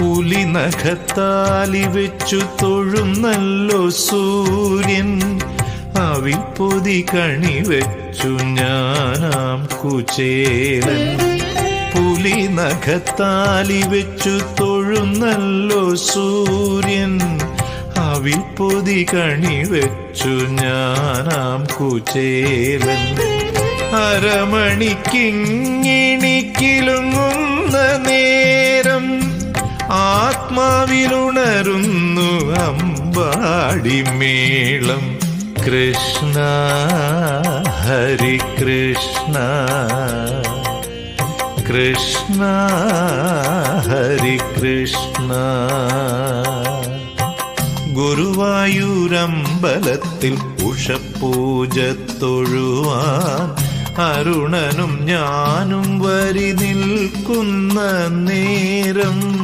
പുലി നഖത്താലി വെച്ചു തൊഴുന്നല്ലോ സൂര്യൻ. അവിൽ പൊതി കണി വെച്ചു ഞാനാം കുചേലൻ. പുലി നഖത്താലി വെച്ചു തൊഴുന്നല്ലോ സൂര്യൻ. അവിൽ പൊതി കണി വെച്ചു ഞാനാം കുചേലൻ. അരമണിക്കിങ്ങിണിക്കിലുങ്ങുന്ന നേരം ആത്മാവിലുണരുന്നു അമ്പാടിമേളം. കൃഷ്ണ ഹരി കൃഷ്ണ കൃഷ്ണ ഹരി കൃഷ്ണ. ഗുരുവായൂരമ്പലത്തിൽ ഉഷപ്പൂജ തൊഴുവാൻ അരുണനും ഞാനും വരി നിൽക്കുന്ന നേരം